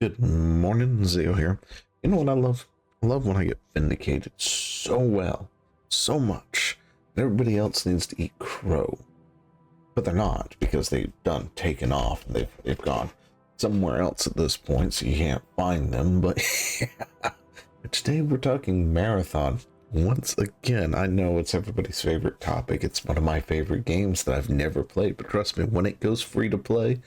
Good morning, Zio here. You know what I love? I love when I get vindicated so well, so much. Everybody else needs to eat crow, but they're not because they've done taken off. They've gone somewhere else at this point, so you can't find them. But today we're talking marathon. Once again, I know it's everybody's favorite topic. It's one of my favorite games that I've never played, but trust me, when it goes free to play,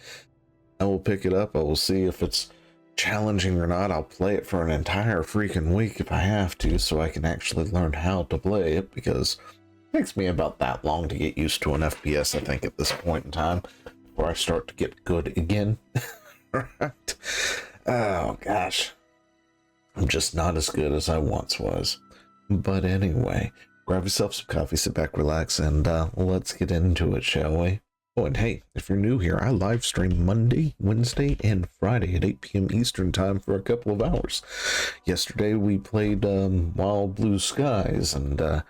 I will pick it up. I will see if it's challenging or not. I'll play it for an entire freaking week if I have to, so I can actually learn how to play it, because it takes me about that long to get used to an FPS, I think, at this point in time, before I start to get good again. Right? Oh gosh, I'm just not as good as I once was. But anyway, grab yourself some coffee, sit back, relax, and let's get into it, shall we? Oh, and hey, if you're new here, I live stream Monday, Wednesday, and Friday at 8 p.m. Eastern time for a couple of hours. Yesterday we played Wild Blue Skies, and that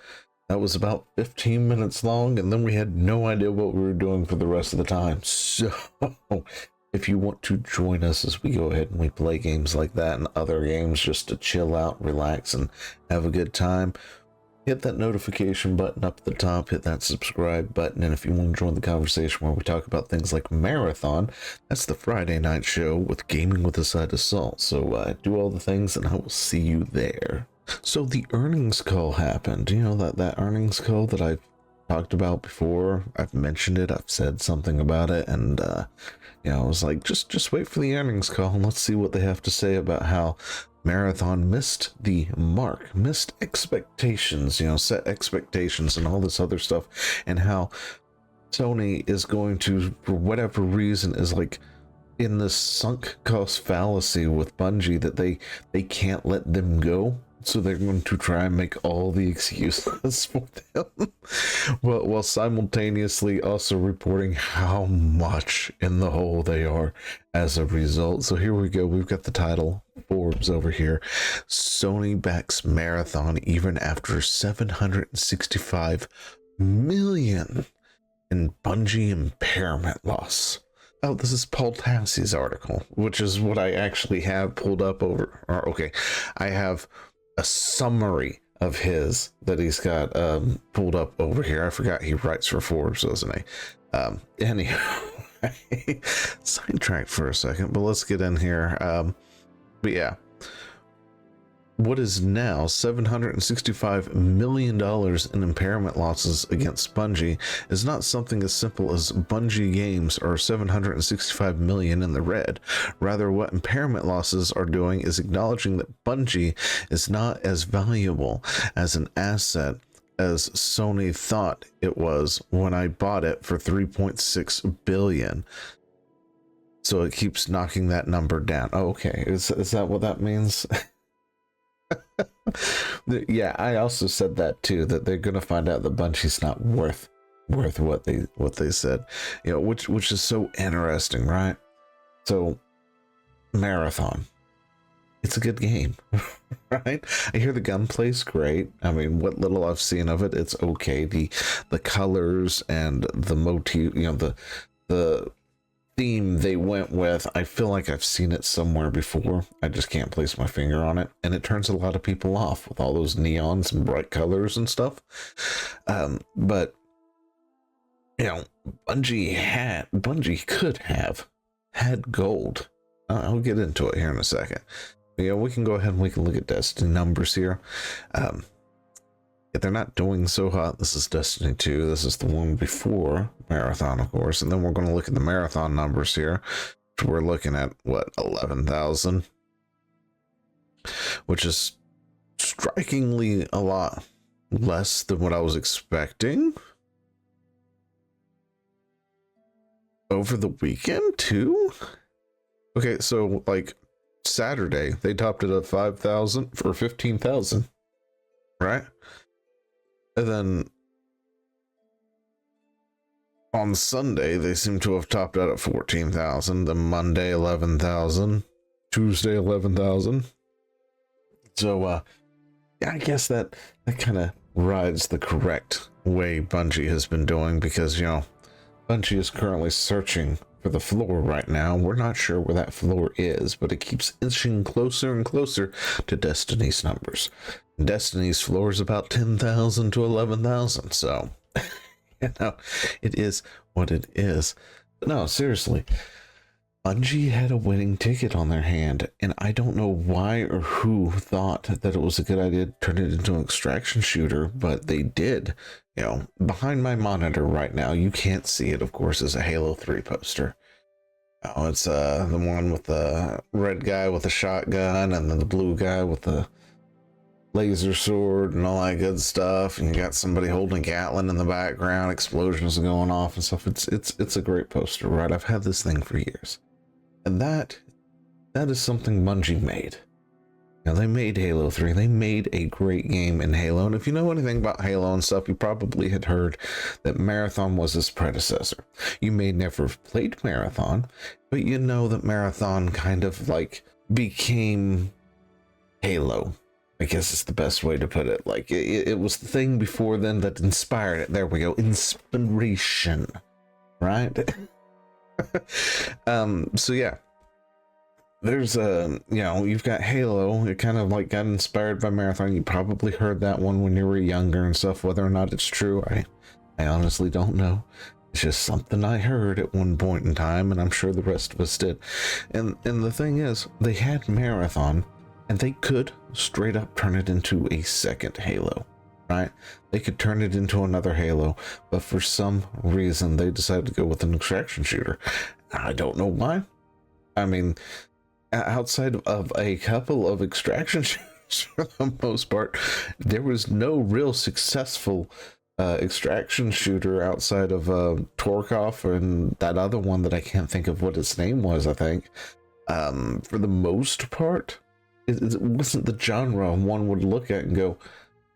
was about 15 minutes long, and then we had no idea what we were doing for the rest of the time. So if you want to join us as we go ahead and we play games like that and other games just to chill out, relax, and have a good time, hit that notification button up at the top, hit that subscribe button, and if you want to join the conversation where we talk about things like Marathon, that's the Friday night show with Gaming with a Side of Salt. So do all the things and I will see you there. So the earnings call happened. You know, that earnings call that I've talked about before. I've mentioned it, I've said something about it, and I was like, just wait for the earnings call and let's see what they have to say about how Marathon missed the mark, missed expectations, set expectations and all this other stuff, and how Sony is going to, for whatever reason, is like in this sunk cost fallacy with Bungie that they can't let them go. So they're going to try and make all the excuses for them, while simultaneously also reporting how much in the hole they are as a result. So here we go. We've got the title, Forbes over here. Sony backs Marathon even after 765 million in Bungie impairment loss. Oh, this is Paul Tassie's article, which is what I actually have pulled up over. Okay, I have a summary of his that he's got pulled up over here. I forgot he writes for Forbes, doesn't he? Anyway, sidetracked for a second, but let's get in here. But yeah, what is now $765 million in impairment losses against Bungie is not something as simple as Bungie games are 765 million in the red. Rather, what impairment losses are doing is acknowledging that Bungie is not as valuable as an asset as Sony thought it was when I bought it for 3.6 billion. So it keeps knocking that number down. Oh, okay. Is that what that means? Yeah, I also said that too, that they're gonna find out that Bungie's not worth what they said, which is so interesting, right? So Marathon, it's a good game. Right? I hear the gunplay's great. I mean, what little I've seen of it, it's okay. The colors and the motif, the theme they went with, I feel like I've seen it somewhere before. I just can't place my finger on it, and it turns a lot of people off with all those neons and bright colors and stuff. But Bungie could have had gold. I'll get into it here in a second. We can go ahead and we can look at Destiny numbers here. They're not doing so hot. This is Destiny 2. This is the one before Marathon, of course. And then we're going to look at the Marathon numbers here. We're looking at, 11,000? Which is strikingly a lot less than what I was expecting. Over the weekend, too? Okay, so, Saturday, they topped it at 5,000 or 15,000. Right? And then on Sunday, they seem to have topped out at 14,000. Then Monday, 11,000. Tuesday, 11,000. So, I guess that kind of rides the correct way Bungie has been doing, because, Bungie is currently searching for the floor right now. We're not sure where that floor is, but it keeps inching closer and closer to Destiny's numbers. Destiny's floor is about 10,000 to 11,000. So, it is what it is. But no, seriously, Bungie had a winning ticket on their hand, and I don't know why or who thought that it was a good idea to turn it into an extraction shooter, but they did. Behind my monitor right now, you can't see it, of course, is a Halo 3 poster. Oh, it's the one with the red guy with the shotgun, and then the blue guy with the laser sword and all that good stuff, and you got somebody holding a Gatling in the background, explosions going off and stuff. It's a great poster, right? I've had this thing for years, and that is something Bungie made. They made Halo 3. They made a great game in Halo, and if you know anything about Halo and stuff, you probably had heard that Marathon was its predecessor. You may never have played Marathon, but you know that Marathon kind of like became Halo. I guess it's the best way to put it. Like, it was the thing before then that inspired it. There we go. Inspiration. Right? So yeah. There's you've got Halo. It kind of like got inspired by Marathon. You probably heard that one when you were younger and stuff. Whether or not it's true, I honestly don't know. It's just something I heard at one point in time, and I'm sure the rest of us did. And the thing is, they had Marathon, and they could straight up turn it into a second Halo, right? They could turn it into another Halo, but for some reason they decided to go with an extraction shooter. I don't know why. I mean, outside of a couple of extraction shooters for the most part, there was no real successful extraction shooter outside of Tarkov and that other one that I can't think of what its name was. I think for the most part, it wasn't the genre one would look at and go,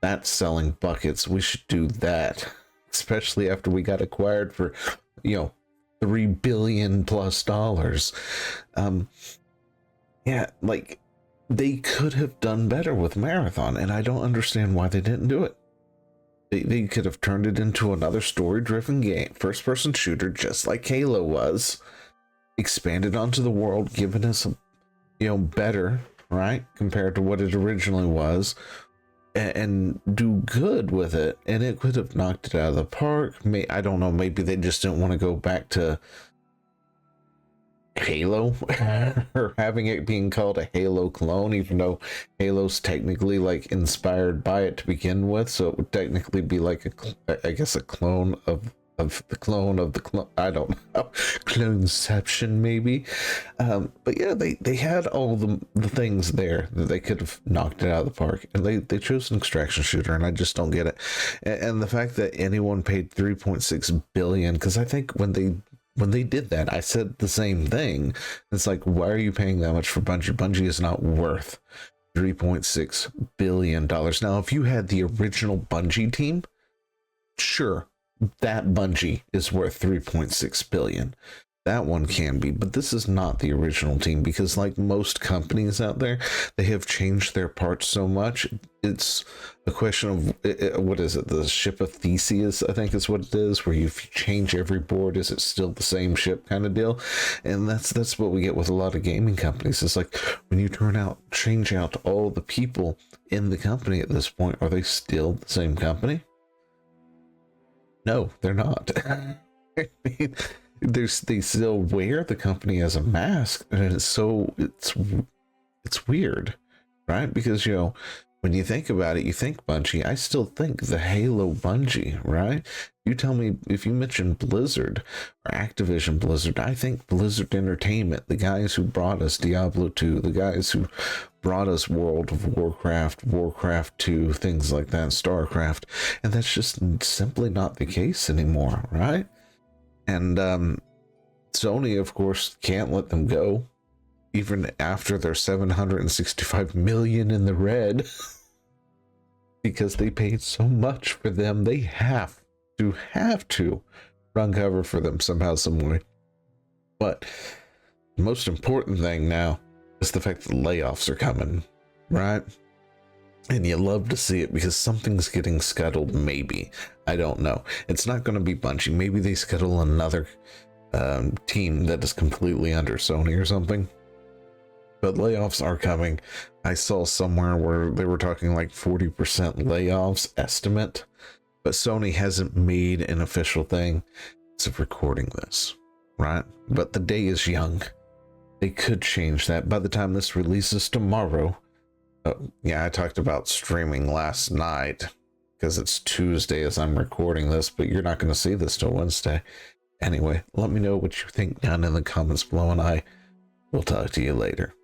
that's selling buckets, we should do that, especially after we got acquired for $3 billion plus. Yeah, like, they could have done better with Marathon, and I don't understand why they didn't do it. They could have turned it into another story-driven game, first-person shooter, just like Halo was, expanded onto the world, given us better, right, compared to what it originally was, and do good with it, and it could have knocked it out of the park. I don't know, maybe they just didn't want to go back to Halo or having it being called a Halo clone, even though Halo's technically like inspired by it to begin with, so it would technically be like a clone of the clone of the clone. I don't know, cloneception maybe. But yeah, they had all the things there that they could have knocked it out of the park, and they chose an extraction shooter, and I just don't get it. And the fact that anyone paid 3.6 billion, because I think when they did that, I said the same thing. It's like, why are you paying that much for Bungie? Bungie is not worth $3.6 billion. Now, if you had the original Bungie team, sure, that Bungie is worth 3.6 billion. That one can be, but this is not the original team, because like most companies out there, they have changed their parts so much. It's a question of, what is it, the ship of Theseus, I think is what it is, where if you change every board, is it still the same ship kind of deal? And that's what we get with a lot of gaming companies. It's like, when you change out all the people in the company at this point, are they still the same company? No, they're not. I mean, they still wear the company as a mask, and it's weird, right? Because when you think about it, you think Bungie. I still think the Halo Bungie, right? You tell me, if you mention Blizzard or Activision Blizzard, I think Blizzard Entertainment, the guys who brought us Diablo 2, the guys who brought us World of Warcraft, Warcraft 2, things like that, StarCraft, and that's just simply not the case anymore, right? And Sony, of course, can't let them go, even after they're 765 million in the red, because they paid so much for them. They have to run cover for them somehow, some way. But the most important thing now is the fact that layoffs are coming, right? And you love to see it, because something's getting scuttled, maybe. I don't know. It's not going to be Bungie. Maybe they scuttle another team that is completely under Sony or something. But layoffs are coming. I saw somewhere where they were talking like 40% layoffs estimate, but Sony hasn't made an official thing as of recording this, right? But the day is young. They could change that by the time this releases tomorrow. Yeah, I talked about streaming last night because it's Tuesday as I'm recording this, but you're not going to see this till Wednesday. Anyway, let me know what you think down in the comments below, and I will talk to you later.